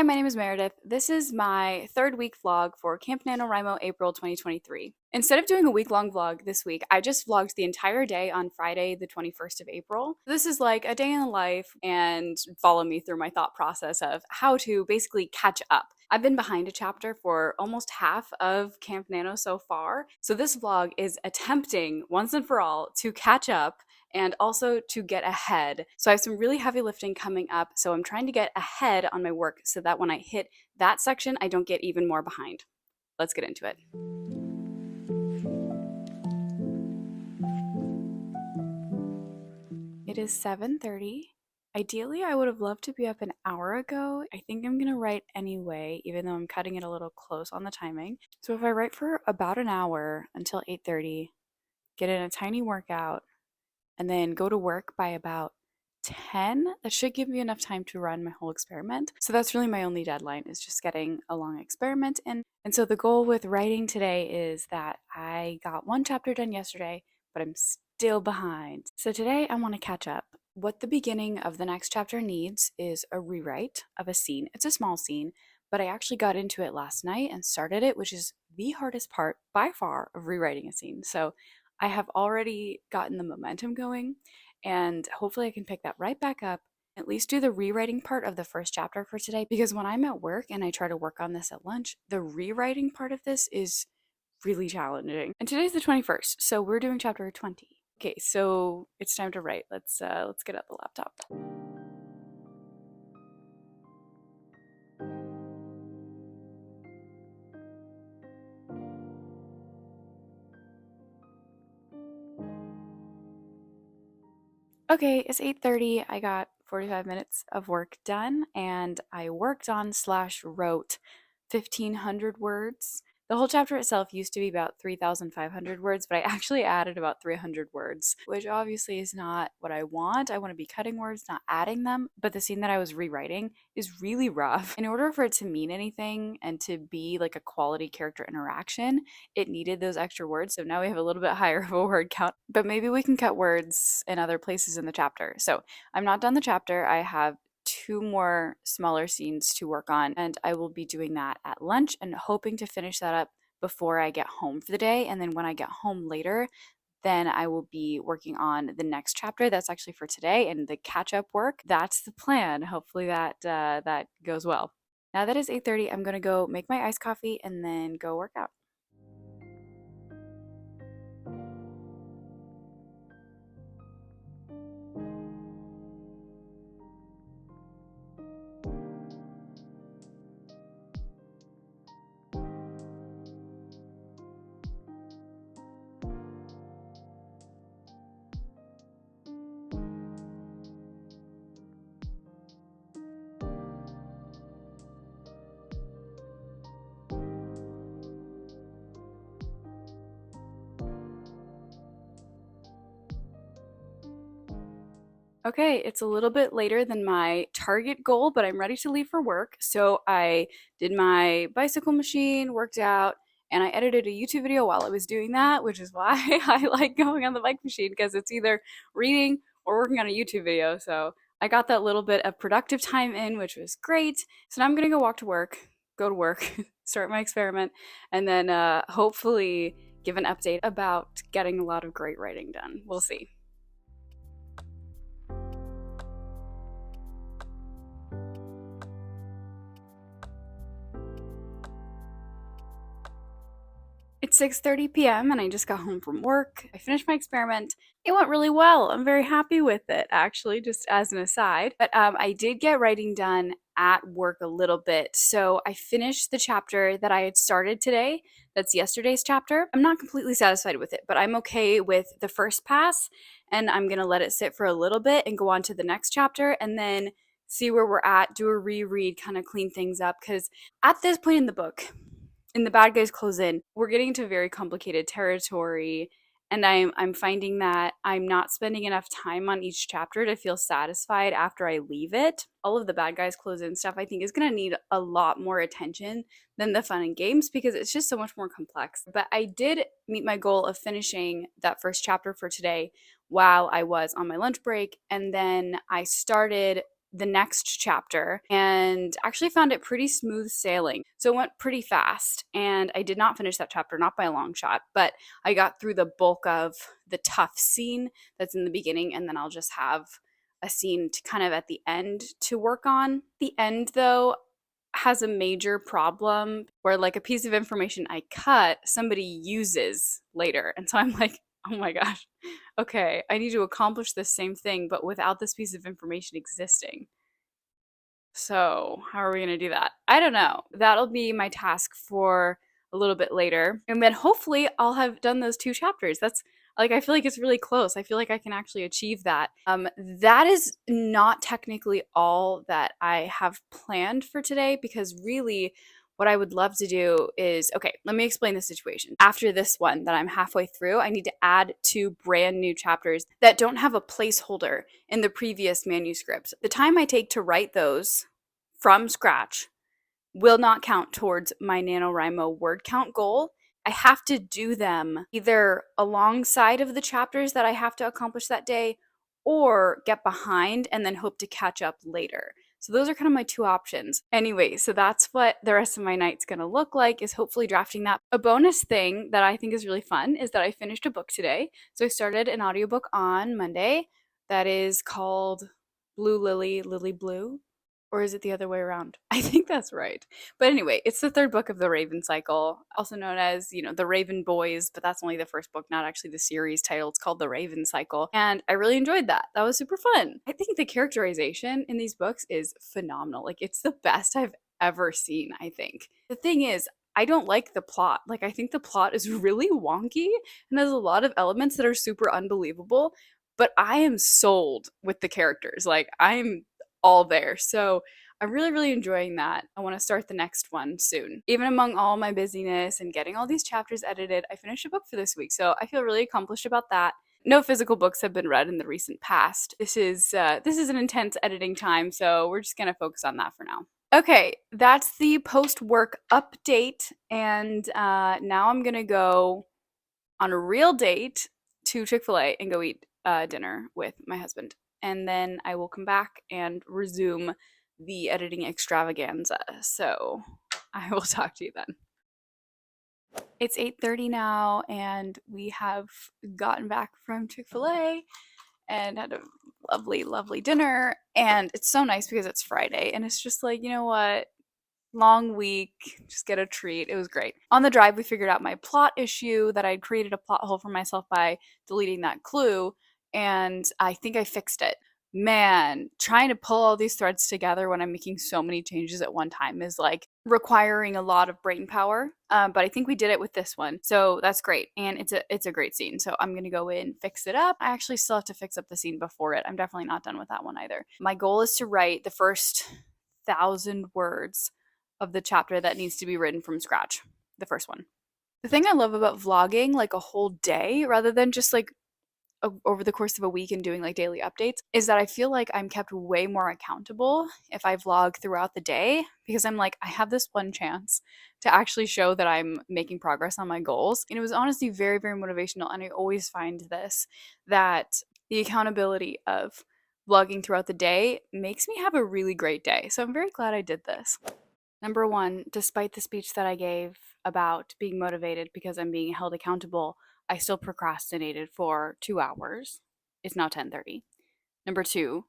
my name is Meredith. This is my third week vlog for CampNaNoWriMo April 2023. Instead of doing a week-long vlog this week, I just vlogged the entire day on Friday, the 21st of April. This is like a day in the life and follow me through my thought process of how to basically catch up. I've been behind a chapter for almost half of Camp Nano so far, so this vlog is attempting once and for all to catch up and also to get ahead. So I have some really heavy lifting coming up, so I'm trying to get ahead on my work so that when I hit that section, I don't get even more behind. Let's get into it. It is 7:30. Ideally, I would have loved to be up an hour ago. I think I'm gonna write anyway, even though I'm cutting it a little close on the timing. So if I write for about an hour until 8:30, get in a tiny workout, and then go to work by about 10, that should give me enough time to run my whole experiment. So that's really my only deadline, is just getting a long experiment in. And so the goal with writing today is that I got one chapter done yesterday, but I'm still behind. So today I want to catch up. What the beginning of the next chapter needs is a rewrite of a scene. It's a small scene, but I actually got into it last night and started it, which is the hardest part by far of rewriting a scene. So I have already gotten the momentum going, and hopefully I can pick that right back up, at least do the rewriting part of the first chapter for today, because when I'm at work and I try to work on this at lunch, the rewriting part of this is really challenging. And today's the 21st, so we're doing chapter 20. Okay, so it's time to write. Let's get out the laptop. Okay, it's 8:30. I got 45 minutes of work done, and I worked on / wrote 1,500 words. The whole chapter itself used to be about 3,500 words, but I actually added about 300 words, which obviously is not what I want. I want to be cutting words, not adding them. But the scene that I was rewriting is really rough. In order for it to mean anything and to be like a quality character interaction, it needed those extra words. So now we have a little bit higher of a word count, but maybe we can cut words in other places in the chapter. So I'm not done the chapter. I have 2 more smaller scenes to work on, and I will be doing that at lunch and hoping to finish that up before I get home for the day. And then when I get home later, then I will be working on the next chapter. That's actually for today, and the catch-up work. That's the plan. Hopefully that goes well. Now that it's 8:30, I'm gonna go make my iced coffee and then go work out. Okay, it's a little bit later than my target goal, but I'm ready to leave for work. So I did my bicycle machine, worked out, and I edited a YouTube video while I was doing that, which is why I like going on the bike machine, because it's either reading or working on a YouTube video. So I got that little bit of productive time in, which was great. So now I'm gonna go to work, start my experiment, and then hopefully give an update about getting a lot of great writing done. We'll see. It's 6:30 p.m. and I just got home from work. I finished my experiment. It went really well. I'm very happy with it, actually, just as an aside. But I did get writing done at work a little bit. So I finished the chapter that I had started today. That's yesterday's chapter. I'm not completely satisfied with it, but I'm okay with the first pass, and I'm going to let it sit for a little bit and go on to the next chapter and then see where we're at, do a reread, kind of clean things up. Because at this point in the book, the bad guys close in, we're getting into very complicated territory, and I'm finding that I'm not spending enough time on each chapter to feel satisfied after I leave it. All of the bad guys close in stuff, I think, is going to need a lot more attention than the fun and games, because it's just so much more complex. But I did meet my goal of finishing that first chapter for today while I was on my lunch break, and then I started the next chapter and actually found it pretty smooth sailing. So it went pretty fast, and I did not finish that chapter, not by a long shot, but I got through the bulk of the tough scene that's in the beginning, and then I'll just have a scene to kind of at the end to work on. The end, though, has a major problem where like a piece of information I cut, somebody uses later. And so I'm like, oh my gosh, okay, I need to accomplish this same thing, but without this piece of information existing. So, how are we going to do that? I don't know. That'll be my task for a little bit later. And then hopefully I'll have done those 2 chapters. That's like, I feel like it's really close. I feel like I can actually achieve that. That is not technically all that I have planned for today, because really what I would love to do is, okay, let me explain the situation. After this one that I'm halfway through, I need to add 2 brand new chapters that don't have a placeholder in the previous manuscript. The time I take to write those from scratch will not count towards my NaNoWriMo word count goal. I have to do them either alongside of the chapters that I have to accomplish that day, or get behind and then hope to catch up later. So those are kind of my 2 options. Anyway, so that's what the rest of my night's gonna look like, is hopefully drafting that. A bonus thing that I think is really fun is that I finished a book today. So I started an audiobook on Monday that is called Blue Lily, Lily Blue. Or is it the other way around? I think that's right. But anyway, it's the 3rd book of the Raven cycle, also known as, the Raven Boys, but that's only the 1st book, not actually the series title. It's called the Raven cycle. And I really enjoyed that. That was super fun. I think the characterization in these books is phenomenal. Like, it's the best I've ever seen, I think. The thing is, I don't like the plot. Like, I think the plot is really wonky and has a lot of elements that are super unbelievable, but I am sold with the characters. Like, I'm all there. So I'm really, really enjoying that. I want to start the next one soon. Even among all my busyness and getting all these chapters edited, I finished a book for this week. So I feel really accomplished about that. No physical books have been read in the recent past. This is an intense editing time, so we're just gonna focus on that for now. Okay, that's the post-work update, and now I'm gonna go on a real date to Chick-fil-A and go eat dinner with my husband. And then I will come back and resume the editing extravaganza. So I will talk to you then. It's 8:30 now, and we have gotten back from Chick-fil-A and had a lovely, lovely dinner. And it's so nice because it's Friday, and it's just like, you know what? Long week, just get a treat. It was great. On the drive, we figured out my plot issue, that I'd created a plot hole for myself by deleting that clue, and I think I fixed it. Man, trying to pull all these threads together when I'm making so many changes at one time is like requiring a lot of brain power. But I think we did it with this one, so that's great, and it's a great scene. So I'm gonna go in, fix it up. I actually still have to fix up the scene before it. I'm definitely not done with that one either. My goal is to write the first 1,000 words of the chapter that needs to be written from scratch, the first one. The thing I love about vlogging, like a whole day rather than just like over the course of a week and doing like daily updates, is that I feel like I'm kept way more accountable if I vlog throughout the day, because I'm like, I have this one chance to actually show that I'm making progress on my goals. And it was honestly very, very motivational. And I always find this, that the accountability of vlogging throughout the day makes me have a really great day. So I'm very glad I did this. Number 1, despite the speech that I gave about being motivated because I'm being held accountable, I still procrastinated for 2 hours. It's now 10:30. Number 2,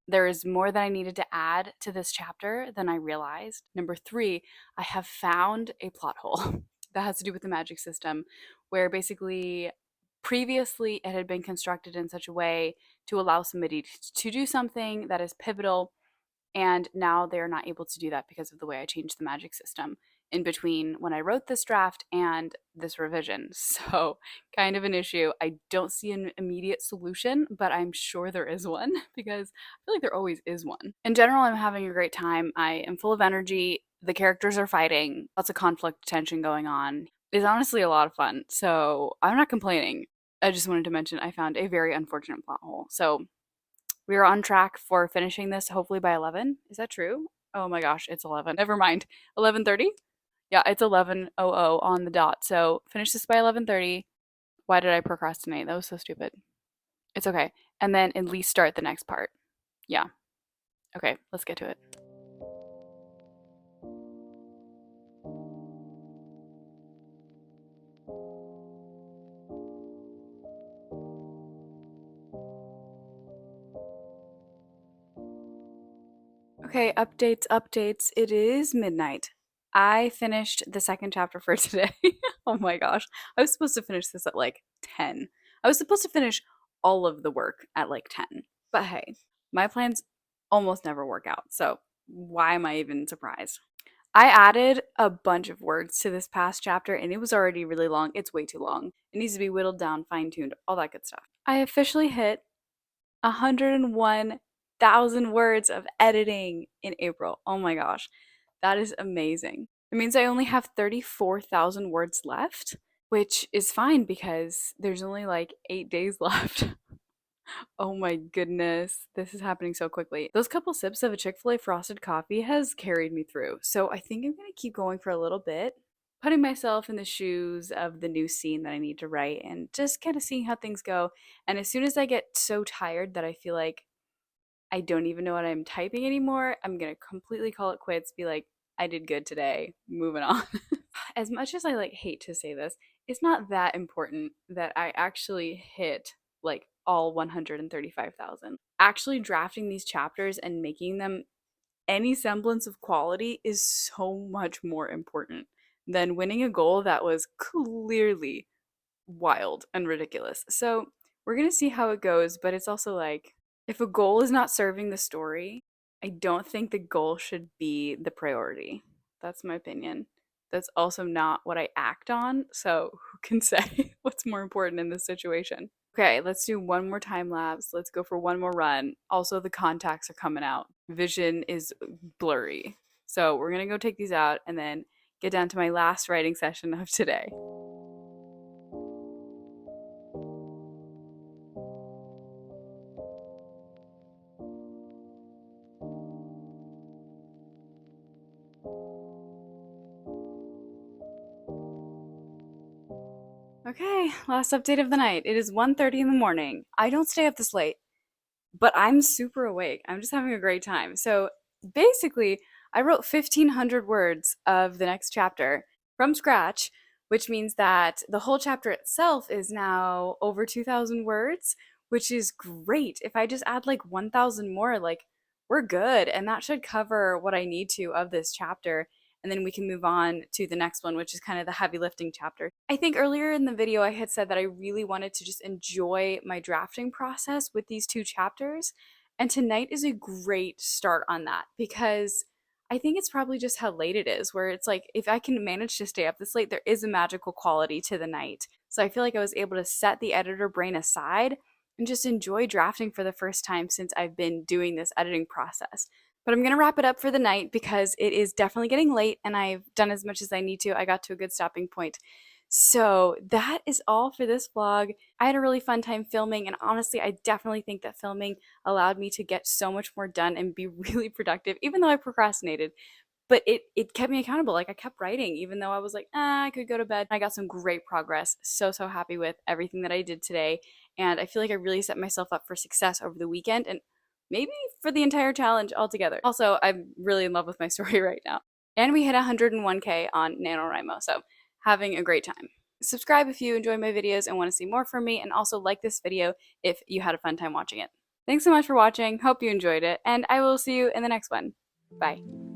there is more that I needed to add to this chapter than I realized. Number 3, I have found a plot hole that has to do with the magic system, where basically previously it had been constructed in such a way to allow somebody to do something that is pivotal, and now they're not able to do that because of the way I changed the magic system in between when I wrote this draft and this revision. So, kind of an issue. I don't see an immediate solution, but I'm sure there is one, because I feel like there always is one. In general, I'm having a great time. I am full of energy. The characters are fighting, lots of conflict, tension going on. It's honestly a lot of fun. So, I'm not complaining. I just wanted to mention I found a very unfortunate plot hole. So, we are on track for finishing this hopefully by 11. Is that true? Oh my gosh, it's 11. Never mind. 11:30? Yeah, it's 11:00 on the dot. So finish this by 11:30. Why did I procrastinate? That was so stupid. It's okay. And then at least start the next part. Yeah. Okay, let's get to it. Okay, updates, updates. It is midnight. I finished the second chapter for today. Oh my gosh. I was supposed to finish this at like 10. I was supposed to finish all of the work at like 10. But hey, my plans almost never work out. So why am I even surprised? I added a bunch of words to this past chapter and it was already really long. It's way too long. It needs to be whittled down, fine tuned, all that good stuff. I officially hit 101,000 words of editing in April. Oh my gosh, that is amazing. It means I only have 34,000 words left, which is fine because there's only like 8 days left. Oh my goodness, this is happening so quickly. Those couple sips of a Chick-fil-A frosted coffee has carried me through, so I think I'm gonna keep going for a little bit, putting myself in the shoes of the new scene that I need to write and just kind of seeing how things go. And as soon as I get so tired that I feel like I don't even know what I'm typing anymore, I'm gonna completely call it quits, be like, I did good today, moving on. As much as I like hate to say this, it's not that important that I actually hit like all 135,000. Actually drafting these chapters and making them any semblance of quality is so much more important than winning a goal that was clearly wild and ridiculous. So, we're going to see how it goes, but it's also like if a goal is not serving the story, I don't think the goal should be the priority. That's my opinion. That's also not what I act on, so who can say what's more important in this situation? Okay, let's do one more time lapse. Let's go for one more run. Also, the contacts are coming out. Vision is blurry. So, we're going to go take these out and then get down to my last writing session of today. Okay, last update of the night. It is 1:30 in the morning. I don't stay up this late, but I'm super awake. I'm just having a great time. So basically, I wrote 1,500 words of the next chapter from scratch, which means that the whole chapter itself is now over 2,000 words, which is great. If I just add like 1,000 more, like we're good. And that should cover what I need to of this chapter. And then we can move on to the next one, which is kind of the heavy lifting chapter. I think earlier in the video, I had said that I really wanted to just enjoy my drafting process with these two chapters. And tonight is a great start on that because I think it's probably just how late it is, where it's like if I can manage to stay up this late, there is a magical quality to the night. So I feel like I was able to set the editor brain aside and just enjoy drafting for the first time since I've been doing this editing process. But I'm going to wrap it up for the night because it is definitely getting late and I've done as much as I need to. I got to a good stopping point. So that is all for this vlog. I had a really fun time filming, and honestly, I definitely think that filming allowed me to get so much more done and be really productive, even though I procrastinated. But it kept me accountable. Like I kept writing, even though I was like, I could go to bed. I got some great progress. So happy with everything that I did today. And I feel like I really set myself up for success over the weekend and maybe for the entire challenge altogether. Also, I'm really in love with my story right now. And we hit 101K on NaNoWriMo, so having a great time. Subscribe if you enjoy my videos and want to see more from me, and also like this video if you had a fun time watching it. Thanks so much for watching, hope you enjoyed it, and I will see you in the next one. Bye.